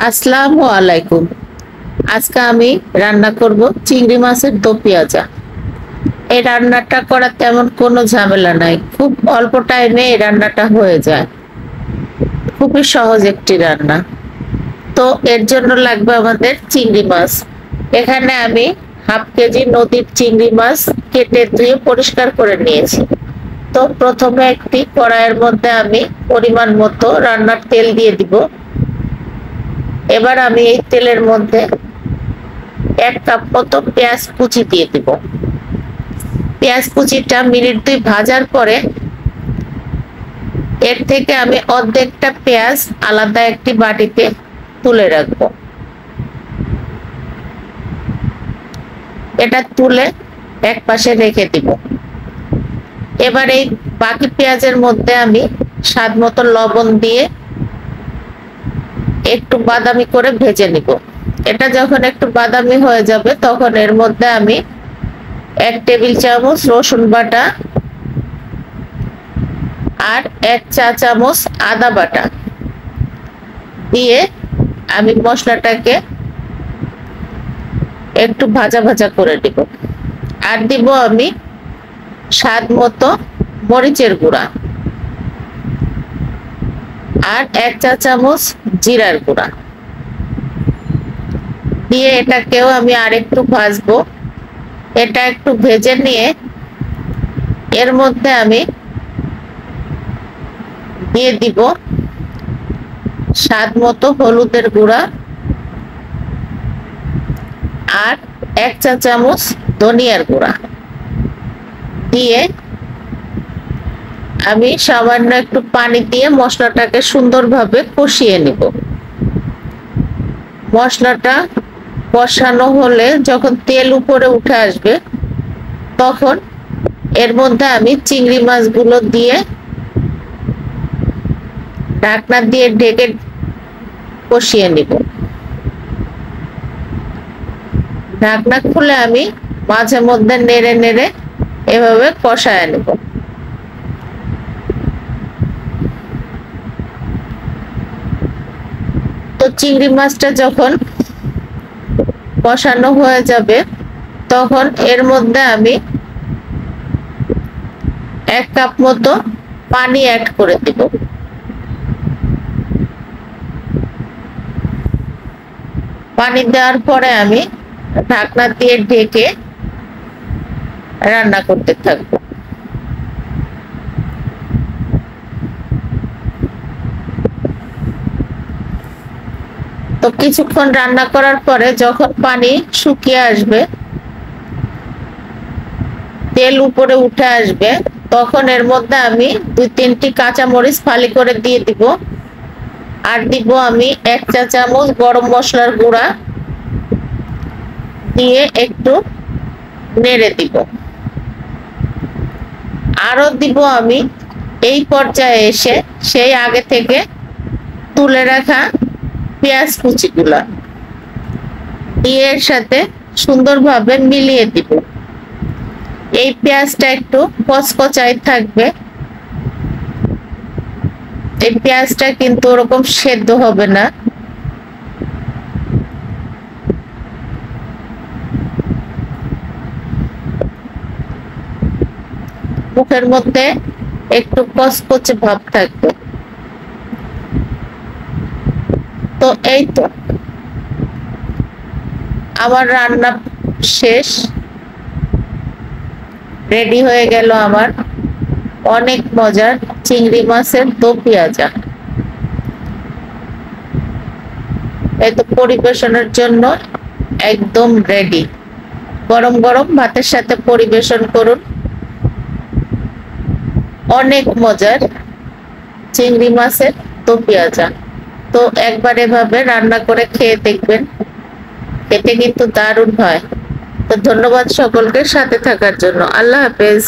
আসসালামু আলাইকুম। আজকে আমি রান্না করব চিংড়ি মাছের দো পেঁয়াজা। এই রান্নাটা করা তেমন কোনো ঝামেলা নাই, খুব অল্প টাইমে এই রান্নাটা হয়ে যায়। খুবই সহজ একটি রান্না। তো এর জন্য লাগবে আমাদের চিংড়ি মাছ। এখানে আমি হাফ কেজি নদীর চিংড়ি মাছ কেটে ধুয়ে পরিষ্কার করে নিয়েছি। তো প্রথমে একটি কড়াইয়ের মধ্যে আমি পরিমাণ মতো রান্নার তেল দিয়ে দিব। এবার আমি এই তেলের মধ্যে 1 কাপ মতো পেঁয়াজ কুচি দিয়ে দিব। পেঁয়াজ কুচিটা মিনিট 2 ভাজার পরে এর থেকে আমি অর্ধেকটা পেঁয়াজ আলাদা একটি বাটিতে তুলে রাখবো। এটা তুলে এক পাশে রেখে দিব। এবার এই বাকি পেঁয়াজের মধ্যে আমি স্বাদ মতো লবণ দিয়ে একটু বাদামি করে ভেজে নিব। এটা যখন একটু বাদামি হয়ে যাবে তখন এর মধ্যে আমি 1 টেবিল চামচ রসুন বাটা আর 1 চা চামচ আদা বাটা দিয়ে আমি মশলাটাকে একটু ভাজা ভাজা করে দিব। আর দিব আমি স্বাদ মতো মরিচের গুঁড়া আর 1 চা চামচ জিরার গুঁড়া দিয়ে এটাকেও আমি আরেকটু ভাজবো। এটা একটু ভেজে নিয়ে এর মধ্যে আমি দিয়ে দিব স্বাদ মতো হলুদের গুঁড়া আর 1 চা চামচ ধনিয়ার গুঁড়া দিয়ে আমি সামান্য একটু পানি দিয়ে মশলাটাকে সুন্দরভাবে কষিয়ে নিব। মশলাটা কষানো হলে যখন তেল উপরে উঠে আসবে তখন এর মধ্যে আমি চিংড়ি মাছগুলো দিয়ে ঢাকনা দিয়ে ঢেকে কষিয়ে নিব। ঢাকনা খুলে আমি মাঝে মধ্যে নেড়ে নেড়ে এভাবে কষায় নেব। তো চিংড়ি মাছটা যখন কষানো হয়ে যাবে তখন এর মধ্যে আমি 1 কাপ মতো পানি অ্যাড করে দিব। পানি দেওয়ার পরে আমি ঢাকনা দিয়ে ঢেকে রান্না করতে থাকবো। তো কিছুক্ষণ রান্না করার পরে যখন পানি শুকিয়ে আসবে, তেল উপরে উঠে আসবে, তখন এর মধ্যে আমি 2-3টি কাঁচামরিচ ফালি করে দিয়ে দিব। আর দিব আমি 1 চা চামচ গরম মশলার গুঁড়া দিয়ে একটু নেড়ে দিব। আরো দিব আমি এই পর্যায়ে এসে সেই আগে থেকে তুলে রাখা পেঁয়াজ কুচিগুলা দিয়ে এর সাথে সুন্দরভাবে মিলিয়ে দিব। এই পেঁয়াজটা একটু কচকচাই থাকবে। এই পেঁয়াজটা কিন্তু ওরকম সেদ্ধ হবে না। মুখের মধ্যে একটু কচকচে ভাব থাকবে। তো এই তো আমার রান্না শেষ, রেডি হয়ে গেল আমার অনেক মজার চিংড়ি মাছের দো পেঁয়াজা। এই তো পরিবেশনের জন্য একদম রেডি। গরম গরম ভাতের সাথে পরিবেশন করুন। অনেক মজার চিংড়ি মাছের দো পেঁয়াজা। তো একবার এভাবে রান্না করে খেয়ে দেখবেন, খেতে কিন্তু দারুণ হয়। তো ধন্যবাদ সকলকে সাথে থাকার জন্য। আল্লাহ হাফেজ।